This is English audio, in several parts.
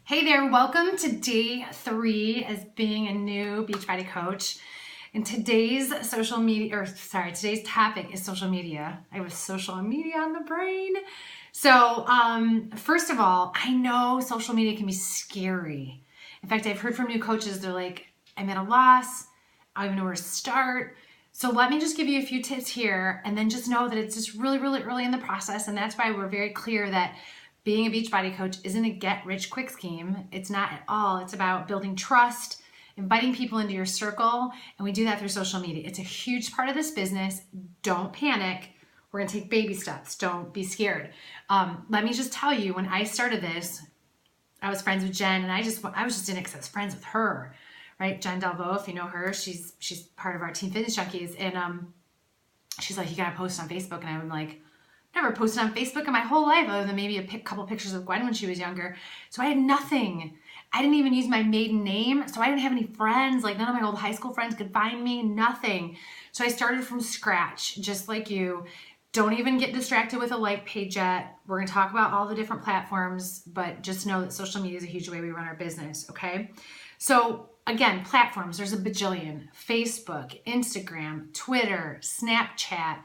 Hey there, welcome to day 3 as being a new Beachbody coach. And today's today's topic is social media. I have social media on the brain. So, first of all, I know social media can be scary. In fact, I've heard from new coaches, they're like, I'm at a loss. I don't even know where to start. So let me just give you a few tips here and then just know that it's just really, really early in the process. And that's why we're very clear that being a Beachbody coach isn't a get-rich-quick scheme. It's not at all. It's about building trust, inviting people into your circle, and we do that through social media. It's a huge part of this business. Don't panic. We're going to take baby steps. Don't be scared. Let me just tell you, when I started this, I was friends with Jen, and I was just in excess friends with her, right? Jen Delvaux, if you know her, she's part of our Team Fitness Junkies, and she's like, you got to post on Facebook, and I'm like, never posted on Facebook in my whole life other than maybe a couple pictures of Gwen when she was younger. So I had nothing. I didn't even use my maiden name. So I didn't have any friends. Like none of my old high school friends could find me, nothing. So I started from scratch, just like you. Don't even get distracted with a like page yet. We're going to talk about all the different platforms, but just know that social media is a huge way we run our business, okay? So again, platforms, there's a bajillion. Facebook, Instagram, Twitter, Snapchat,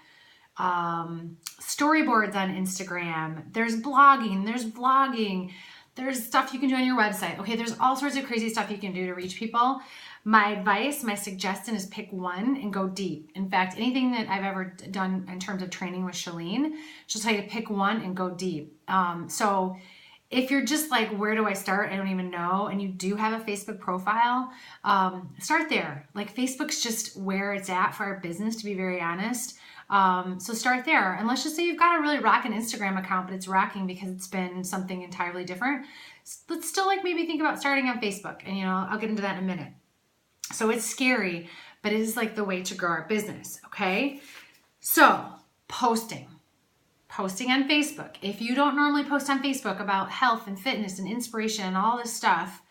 storyboards on Instagram, there's blogging, there's vlogging, there's stuff you can do on your website. Okay, there's all sorts of crazy stuff you can do to reach people. My advice, my suggestion is pick one and go deep. In fact, anything that I've ever done in terms of training with Shalene, she'll tell you to pick one and go deep. So if you're just like, where do I start? I don't even know. And you do have a Facebook profile, start there. Like Facebook's just where it's at for our business, to be very honest. So start there. And let's just say you've got a really rocking Instagram account, but it's rocking because it's been something entirely different. Let's still like maybe think about starting on Facebook. And I'll get into that in a minute. So it's scary, but it is like the way to grow our business. Okay. So posting on Facebook. If you don't normally post on Facebook about health and fitness and inspiration and all this stuff,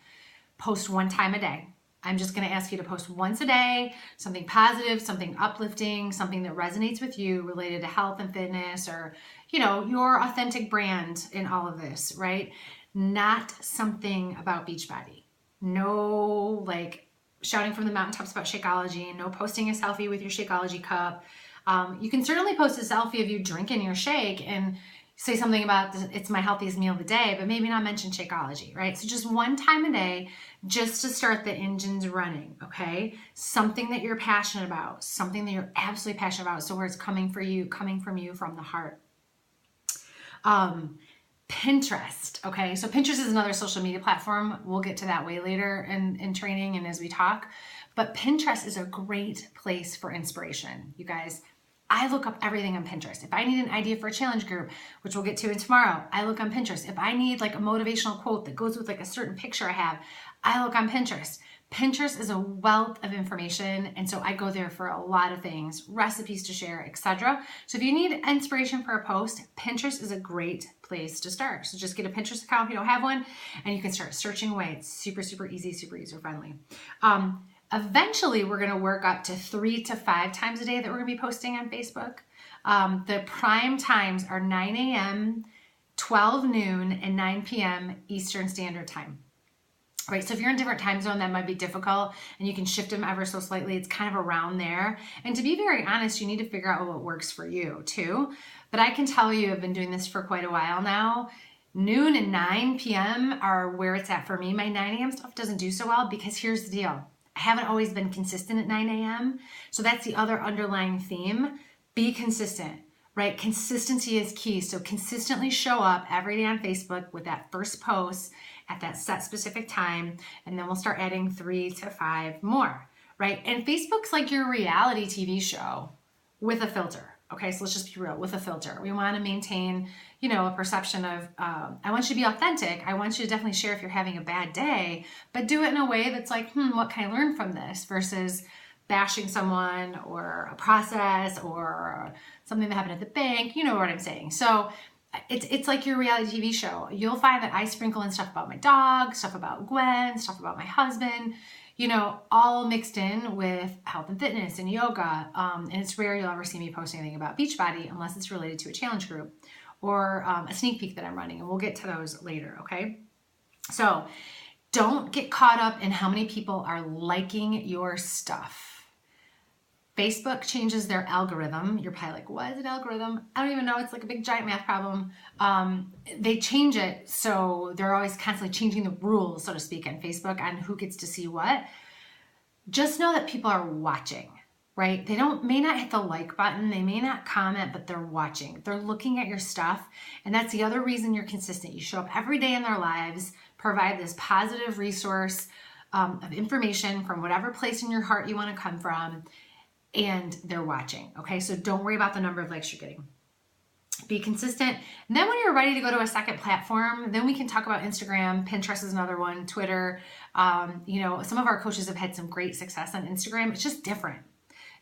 post one time a day. I'm just going to ask you to post once a day, something positive, something uplifting, something that resonates with you related to health and fitness or, your authentic brand in all of this, right? Not something about Beachbody. No, like shouting from the mountaintops about Shakeology, no posting a selfie with your Shakeology cup. You can certainly post a selfie of you drinking your shake and say something about it's my healthiest meal of the day, but maybe not mention Shakeology, right? So just one time a day, just to start the engines running, okay? Something that you're passionate about, something that you're absolutely passionate about, so where it's coming from you from the heart. Pinterest, okay? So Pinterest is another social media platform. We'll get to that way later in training and as we talk. But Pinterest is a great place for inspiration, you guys. I look up everything on Pinterest. If I need an idea for a challenge group, which we'll get to in tomorrow, I look on Pinterest. If I need like a motivational quote that goes with like a certain picture I have, I look on Pinterest. Pinterest is a wealth of information, and so I go there for a lot of things, recipes to share, etc. So if you need inspiration for a post, Pinterest is a great place to start. So just get a Pinterest account if you don't have one, and you can start searching away. It's super, super easy, super user-friendly. Eventually, we're going to work up to 3 to 5 times a day that we're going to be posting on Facebook. The prime times are 9 a.m., 12 noon, and 9 p.m. Eastern Standard Time. Right, so if you're in a different time zone, that might be difficult, and you can shift them ever so slightly. It's kind of around there. And to be very honest, you need to figure out what works for you too. But I can tell you, I've been doing this for quite a while now. Noon and 9 p.m. are where it's at for me. My 9 a.m. stuff doesn't do so well because here's the deal. I haven't always been consistent at 9 a.m. So that's the other underlying theme. Be consistent, right? Consistency is key. So consistently show up every day on Facebook with that first post at that set specific time, and then we'll start adding 3 to 5 more, right? And Facebook's like your reality TV show with a filter. Okay, so let's just be real, with a filter. We want to maintain, a perception of, I want you to be authentic. I want you to definitely share if you're having a bad day, but do it in a way that's like, what can I learn from this versus bashing someone or a process or something that happened at the bank. You know what I'm saying? So it's like your reality TV show. You'll find that I sprinkle in stuff about my dog, stuff about Gwen, stuff about my husband, all mixed in with health and fitness and yoga. And it's rare you'll ever see me post anything about Beachbody unless it's related to a challenge group or a sneak peek that I'm running. And we'll get to those later, okay? So don't get caught up in how many people are liking your stuff. Facebook changes their algorithm. You're probably like, what is an algorithm? I don't even know. It's like a big giant math problem. They change it, so they're always constantly changing the rules, so to speak, on Facebook on who gets to see what. Just know that people are watching, right? They may not hit the like button, they may not comment, but they're watching. They're looking at your stuff, and that's the other reason you're consistent. You show up every day in their lives, provide this positive resource of information from whatever place in your heart you want to come from, and they're watching. Okay, so don't worry about the number of likes you're getting. Be consistent. And then when you're ready to go to a second platform, then we can talk about Instagram. Pinterest is another one, Twitter. Some of our coaches have had some great success on Instagram. It's just different.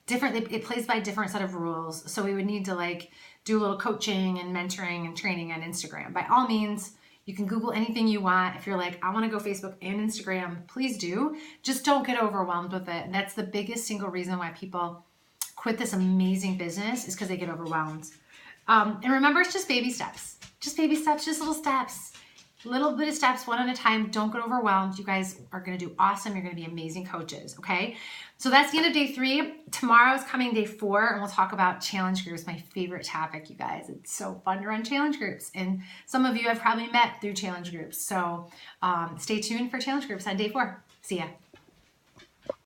It plays by a different set of rules. So we would need to do a little coaching and mentoring and training on Instagram. By all means, you can Google anything you want. If you're like, I want to go Facebook and Instagram, please do. Just don't get overwhelmed with it. That's the biggest single reason why people quit this amazing business, is because they get overwhelmed. And remember, it's just baby steps. Just baby steps, just little steps. Little bit of steps, one at a time. Don't get overwhelmed. You guys are going to do awesome. You're going to be amazing coaches, okay? So that's the end of day 3. Tomorrow's coming day 4, and we'll talk about challenge groups, my favorite topic, you guys. It's so fun to run challenge groups, and some of you I've probably met through challenge groups. So stay tuned for challenge groups on day 4. See ya.